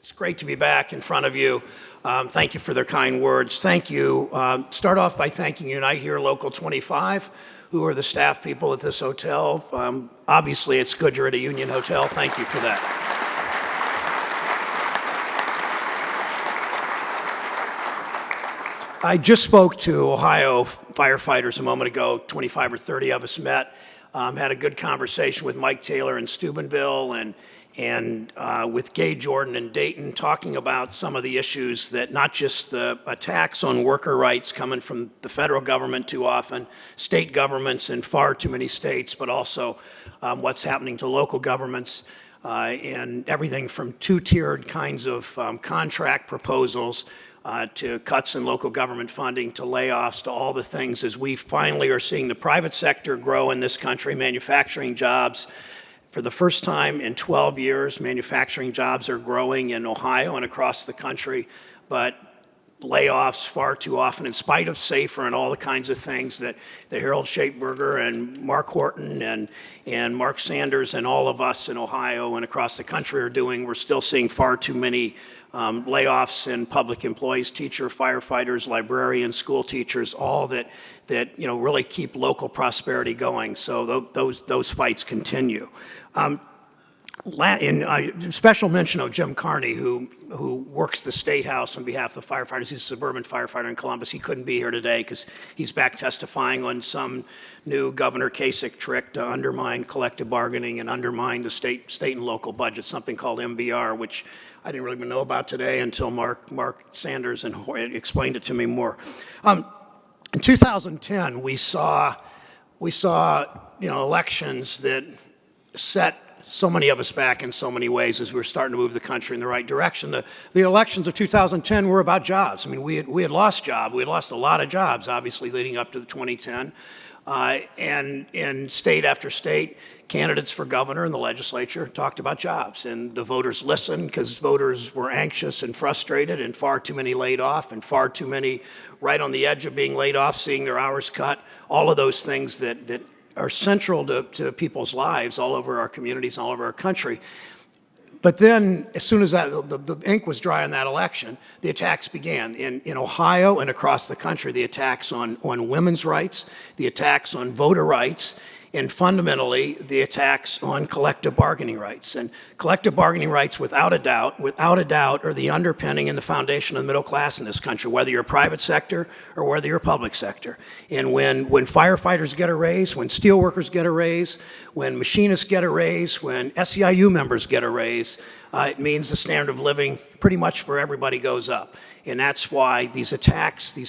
It's great to be back in front of you. Thank you for their kind words. Thank you. Start off by thanking Unite Here Local 25, who are the staff people at this hotel. Obviously, it's good you're at a union hotel. Thank you for that. I just spoke to Ohio firefighters a moment ago. 25 or 30 of us met, had a good conversation with Mike Taylor in Steubenville and with Gay Jordan in Dayton, talking about some of the issues that not just the attacks on worker rights coming from the federal government too often, state governments in far too many states, but also what's happening to local governments and everything from two-tiered kinds of contract proposals to cuts in local government funding, to layoffs, to all the things as we finally are seeing the private sector grow in this country, manufacturing jobs. For the first time in 12 years, manufacturing jobs are growing in Ohio and across the country, but layoffs far too often, in spite of SAFER and all the kinds of things that Harold Schaeberger and Mark Horton and Mark Sanders and all of us in Ohio and across the country are doing. We're still seeing far too many layoffs in public employees, teachers, firefighters, librarians, school teachers, all that really keep local prosperity going. So those fights continue. Special mention of Jim Carney, who works the State House on behalf of the firefighters. He's a suburban firefighter in Columbus. He couldn't be here today because he's back testifying on some new Governor Kasich trick to undermine collective bargaining and undermine the state and local budget, something called MBR, which I didn't really even know about today until Mark Sanders explained it to me more. In 2010, we saw elections that set so many of us back in so many ways as we were starting to move the country in the right direction. The elections of 2010 were about jobs. I mean, we had lost jobs. We had lost a lot of jobs, obviously, leading up to the 2010. And in state after state, candidates for governor and the legislature talked about jobs. And the voters listened because voters were anxious and frustrated and far too many laid off and far too many right on the edge of being laid off, seeing their hours cut, all of those things that are central to people's lives all over our communities, all over our country. But then, as soon as the ink was dry on that election, the attacks began. In Ohio and across the country, the attacks on women's rights, the attacks on voter rights, and fundamentally, the attacks on collective bargaining rights. And collective bargaining rights, without a doubt, are the underpinning and the foundation of the middle class in this country, whether you're private sector or whether you're public sector. And when firefighters get a raise, when steelworkers get a raise, when machinists get a raise, when SEIU members get a raise, it means the standard of living pretty much for everybody goes up. And that's why these attacks on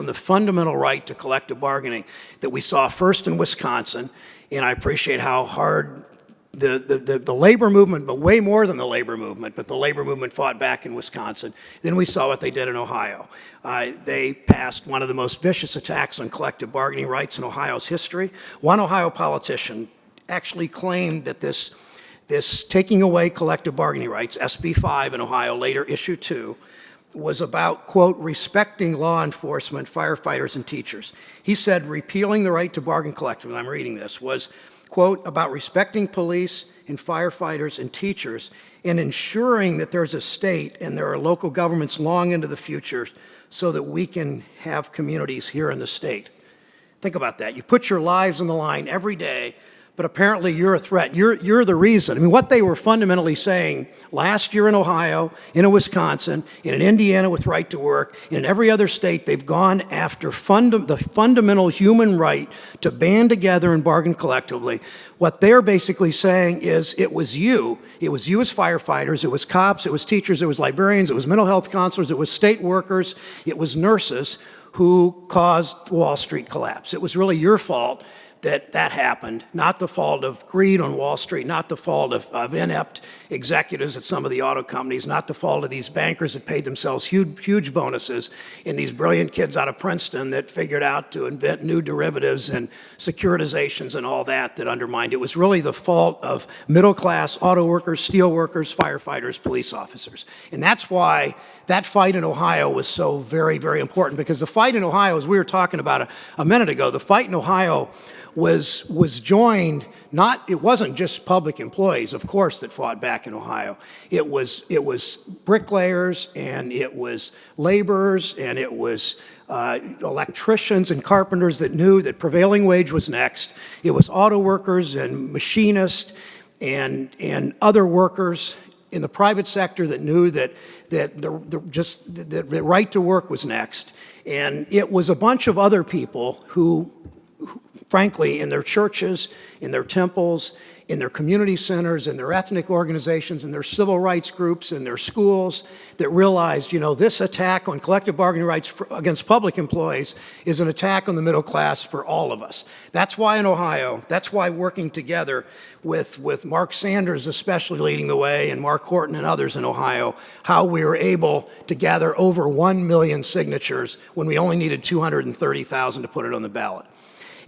the fundamental right to collective bargaining that we saw first in Wisconsin, and I appreciate how hard the labor movement, but way more than the labor movement, but the labor movement fought back in Wisconsin. Then we saw what they did in Ohio. They passed one of the most vicious attacks on collective bargaining rights in Ohio's history. One Ohio politician actually claimed that this taking away collective bargaining rights, SB 5 in Ohio, later issue 2, was about, quote, respecting law enforcement, firefighters, and teachers. He said repealing the right to bargain collectively, I'm reading this, was, quote, about respecting police and firefighters and teachers and ensuring that there's a state and there are local governments long into the future so that we can have communities here in the state. Think about that. You put your lives on the line every day, but apparently you're a threat. You're the reason. I mean, what they were fundamentally saying last year in Ohio, in Wisconsin, in Indiana with right to work, in every other state, they've gone after the fundamental human right to band together and bargain collectively. What they're basically saying is it was you as firefighters, it was cops, it was teachers, it was librarians, it was mental health counselors, it was state workers, it was nurses who caused Wall Street collapse. It was really your fault that happened, not the fault of greed on Wall Street, not the fault of inept executives at some of the auto companies, not the fault of these bankers that paid themselves huge bonuses, and these brilliant kids out of Princeton that figured out to invent new derivatives and securitizations and all that undermined. It was really the fault of middle-class auto workers, steel workers, firefighters, police officers. And that's why that fight in Ohio was so very, very important, because the fight in Ohio, as we were talking about a minute ago, the fight in Ohio was joined, it wasn't just public employees, of course, that fought back in Ohio. It was bricklayers, and it was laborers, and it was electricians and carpenters that knew that prevailing wage was next. It was auto workers and machinists and other workers in the private sector that knew that the right to work was next. And it was a bunch of other people who, frankly, in their churches, in their temples, in their community centers, in their ethnic organizations, in their civil rights groups, in their schools, that realized, this attack on collective bargaining rights against public employees is an attack on the middle class for all of us. That's why in Ohio, that's why working together with Mark Sanders especially leading the way, and Mark Horton and others in Ohio, how we were able to gather over 1 million signatures when we only needed 230,000 to put it on the ballot.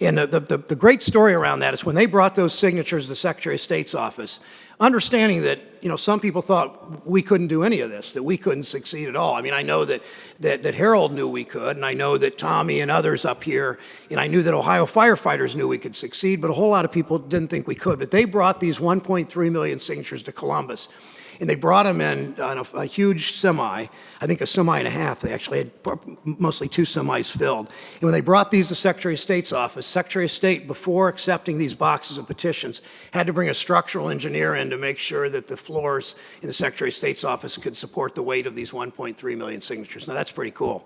And the great story around that is when they brought those signatures to the Secretary of State's office, understanding that some people thought we couldn't do any of this, that we couldn't succeed at all. I mean, I know that Harold knew we could, and I know that Tommy and others up here, and I knew that Ohio firefighters knew we could succeed, but a whole lot of people didn't think we could. But they brought these 1.3 million signatures to Columbus. And they brought them in on a huge semi, I think a semi and a half. They actually had mostly 2 semis filled. And when they brought these to Secretary of State's office, Secretary of State, before accepting these boxes of petitions, had to bring a structural engineer in to make sure that the floors in the Secretary of State's office could support the weight of these 1.3 million signatures. Now, that's pretty cool.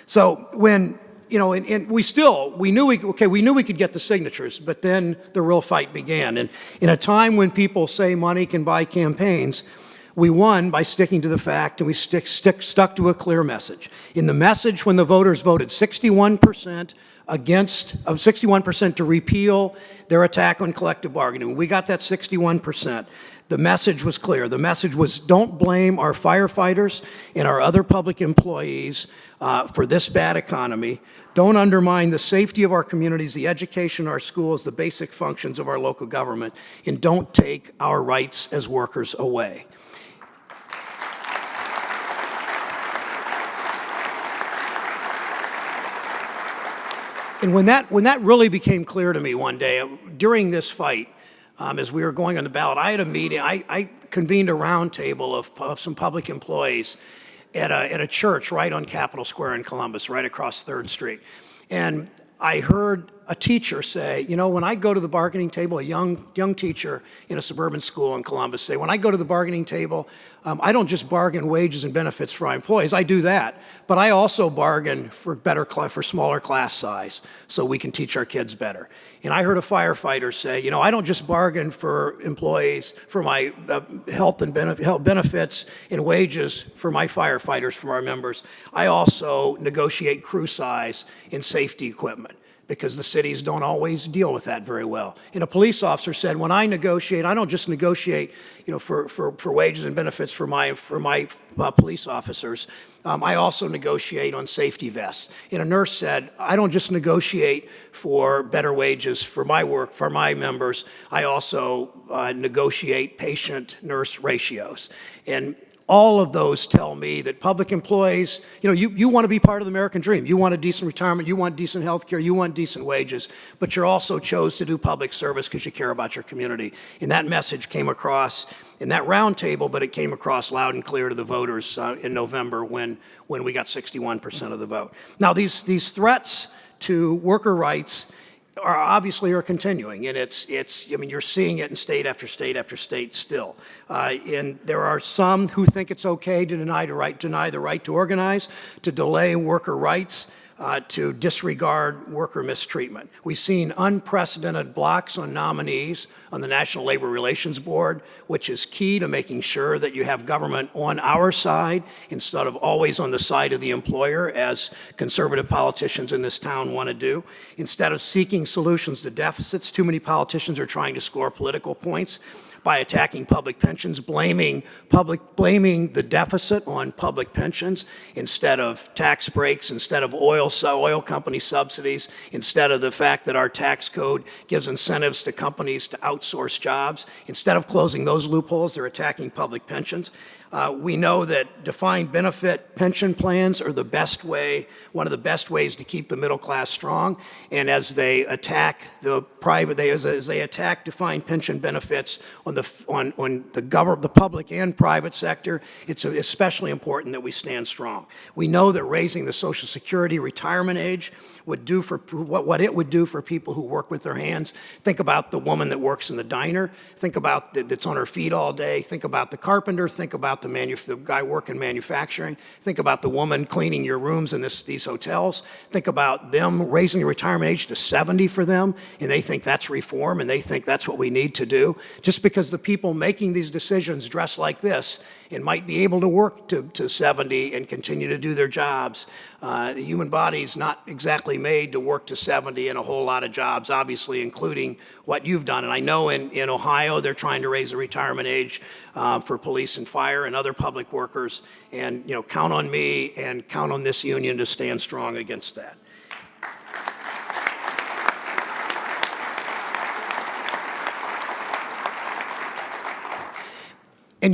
So when and we knew we could get the signatures, but then the real fight began. And in a time when people say money can buy campaigns, we won by sticking to the fact, and we stuck to a clear message. In the message, when the voters voted 61% of 61% to repeal their attack on collective bargaining, when we got that 61%, the message was clear. The message was, don't blame our firefighters and our other public employees for this bad economy. Don't undermine the safety of our communities, the education of our schools, the basic functions of our local government, and don't take our rights as workers away. And when that really became clear to me one day, during this fight, as we were going on the ballot, I had a meeting. I convened a roundtable of some public employees at a church right on Capitol Square in Columbus, right across 3rd Street. And I heard a teacher say, when I go to the bargaining table, a young teacher in a suburban school in Columbus say, when I go to the bargaining table, I don't just bargain wages and benefits for my employees. I do that, but I also bargain for smaller class size so we can teach our kids better. And I heard a firefighter say, I don't just bargain for employees for my health benefits and wages for my firefighters, for our members. I also negotiate crew size and safety equipment, because the cities don't always deal with that very well. And a police officer said, when I negotiate, I don't just negotiate, for wages and benefits for my police officers. I also negotiate on safety vests. And a nurse said, I don't just negotiate for better wages for my members. I also negotiate patient-nurse ratios. And all of those tell me that public employees, you want to be part of the American dream. You want a decent retirement, you want decent health care, you want decent wages, but you also chose to do public service because you care about your community. And that message came across in that roundtable, but it came across loud and clear to the voters in November when we got 61% of the vote. Now, these threats to worker rights are continuing, and you're seeing it in state after state after state still. And there are some who think it's okay to deny the right to organize, to delay worker rights, to disregard worker mistreatment. We've seen unprecedented blocks on nominees on the National Labor Relations Board, which is key to making sure that you have government on our side instead of always on the side of the employer, as conservative politicians in this town want to do. Instead of seeking solutions to deficits, too many politicians are trying to score political points by attacking public pensions, blaming the deficit on public pensions instead of tax breaks, instead of oil company subsidies, instead of the fact that our tax code gives incentives to companies to outsource jobs. Instead of closing those loopholes, they're attacking public pensions. We know that defined benefit pension plans are one of the best ways to keep the middle class strong. And as they attack as they attack defined pension benefits on the public and private sector, it's especially important that we stand strong. We know that raising the Social Security retirement age would do for what it would do for people who work with their hands. Think about the woman that works in the diner. Think about that's on her feet all day. Think about the carpenter. Think about the guy working manufacturing. Think about the woman cleaning your rooms in these hotels. Think about them raising the retirement age to 70 for them, and they think that's reform, and they think that's what we need to do. Just because the people making these decisions dress like this and might be able to work to 70 and continue to do their jobs. The human body is not exactly made to work to 70 in a whole lot of jobs, obviously, including what you've done. And I know in Ohio, they're trying to raise the retirement age for police and fire and other public workers. And, count on me and count on this union to stand strong against that. And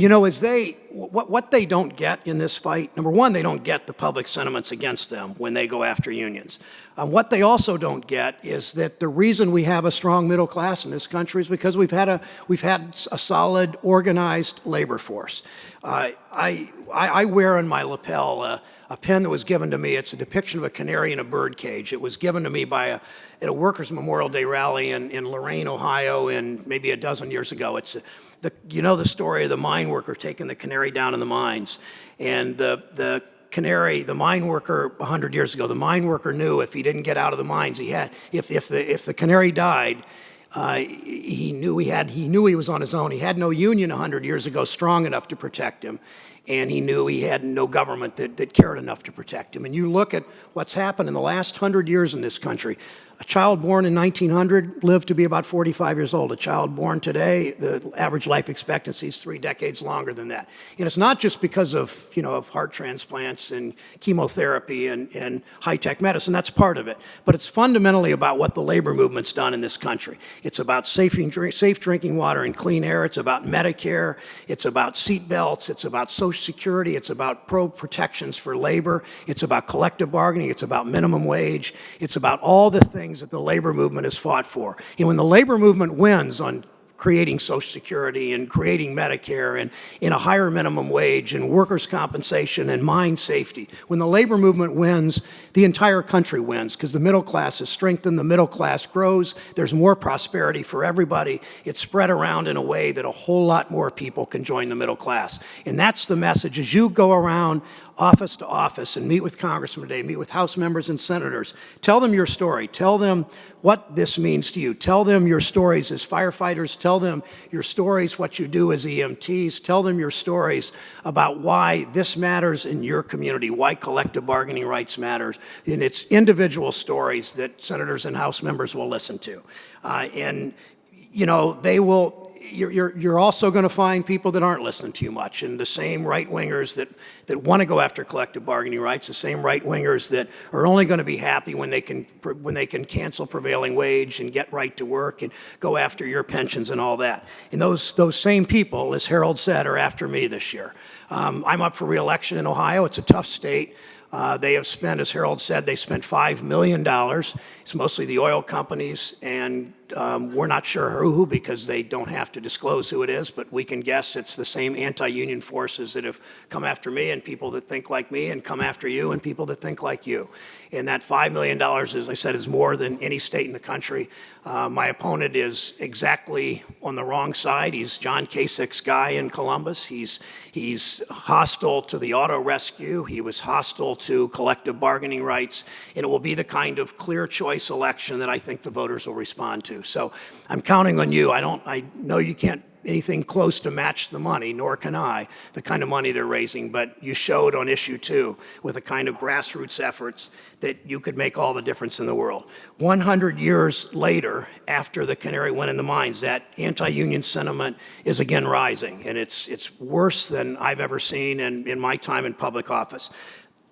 what they don't get in this fight, number one, they don't get the public sentiments against them when they go after unions. What they also don't get is that the reason we have a strong middle class in this country is because we've had a solid, organized labor force. I wear on my lapel a pen that was given to me. It's a depiction of a canary in a bird cage. It was given to me at a Workers' Memorial Day rally in Lorain, Ohio, maybe a dozen years ago. The story of the mine worker taking the canary down in the mines. And the mine worker 100 years ago, the mine worker knew if he didn't get out of the mines, if the canary died, he knew he was on his own. He had no union 100 years ago strong enough to protect him. And he knew he had no government that cared enough to protect him. And you look at what's happened in the last 100 years in this country. A child born in 1900 lived to be about 45 years old. A child born today, the average life expectancy is 3 decades longer than that. And it's not just because of heart transplants and chemotherapy and high-tech medicine. That's part of it. But it's fundamentally about what the labor movement's done in this country. It's about safe drinking water and clean air. It's about Medicare. It's about seat belts. It's about Social Security. It's about protections for labor. It's about collective bargaining. It's about minimum wage. It's about all the things that the labor movement has fought for. And when the labor movement wins on creating Social Security and creating Medicare and in a higher minimum wage and workers' compensation and mine safety, when the labor movement wins, the entire country wins because the middle class is strengthened, the middle class grows, there's more prosperity for everybody. It's spread around in a way that a whole lot more people can join the middle class. And that's the message as you go around office to office and meet with congressmen today, meet with House members and senators. Tell them your story. Tell them what this means to you. Tell them your stories as firefighters. Tell them your stories, what you do as EMTs. Tell them your stories about why this matters in your community, why collective bargaining rights matters. And it's individual stories that senators and House members will listen to. They will. You're also going to find people that aren't listening to you much, and the same right-wingers that want to go after collective bargaining rights, the same right-wingers that are only going to be happy when they can cancel prevailing wage and get right to work and go after your pensions and all that. And those same people, as Sherrod said, are after me this year. I'm up for re-election in Ohio. It's a tough state. They have spent, as Sherrod said, they spent $5 million. It's mostly the oil companies, and we're not sure who because they don't have to disclose who it is, but we can guess it's the same anti-union forces that have come after me and people that think like me and come after you and people that think like you. And that $5 million, as I said, is more than any state in the country. My opponent is exactly on the wrong side. He's John Kasich's guy in Columbus. He's hostile to the auto rescue. He was hostile to collective bargaining rights, and it will be the kind of clear choice election that I think the voters will respond to. So I'm counting on you. I know you can't anything close to match the money, nor can I, the kind of money they're raising, but you showed on issue 2 with the kind of grassroots efforts that you could make all the difference in the world. 100 years later, after the canary went in the mines, that anti-union sentiment is again rising, and it's worse than I've ever seen in my time in public office.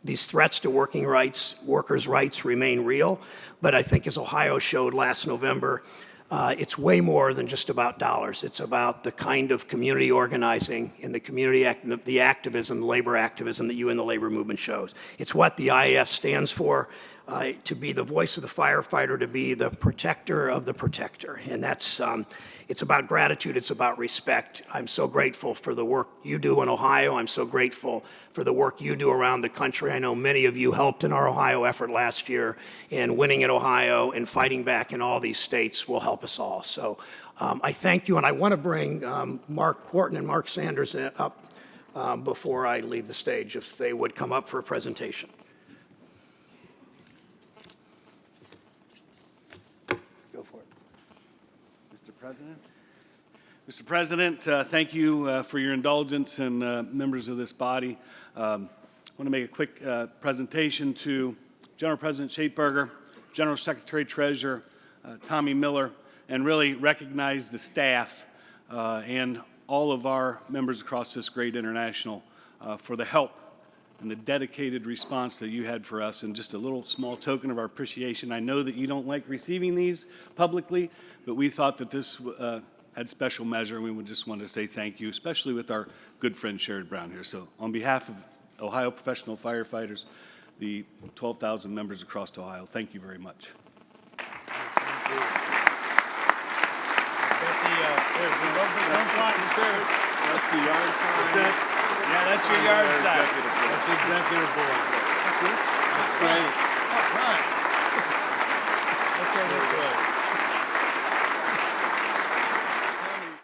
These threats to working rights, workers' rights remain real, but I think as Ohio showed last November, it's way more than just about dollars. It's about the kind of community organizing and the activism, the labor activism that you in the labor movement shows. It's what the IAF stands for, to be the voice of the firefighter, to be the protector of the protector. And that's, it's about gratitude, it's about respect. I'm so grateful for the work you do in Ohio. I'm so grateful for the work you do around the country. I know many of you helped in our Ohio effort last year, and winning in Ohio and fighting back in all these states will help us all. So I thank you, and I want to bring Mark Horton and Mark Sanders up before I leave the stage, if they would come up for a presentation. Go for it. Mr. President. Mr. President, thank you for your indulgence, and members of this body. I want to make a quick presentation to General President Shapeberger, General Secretary Treasurer Tommy Miller, and really recognize the staff and all of our members across this great international for the help and the dedicated response that you had for us, and just a little small token of our appreciation. I know that you don't like receiving these publicly, but we thought that this had special measure, and we would just want to say thank you, especially with our good friend Sherrod Brown here. So on behalf of Ohio Professional Firefighters, the 12,000 members across Ohio, thank you very much. That's the yard sign. Yeah, that's your yard sign. That's the executive board. That's great. All right. Let's go this way.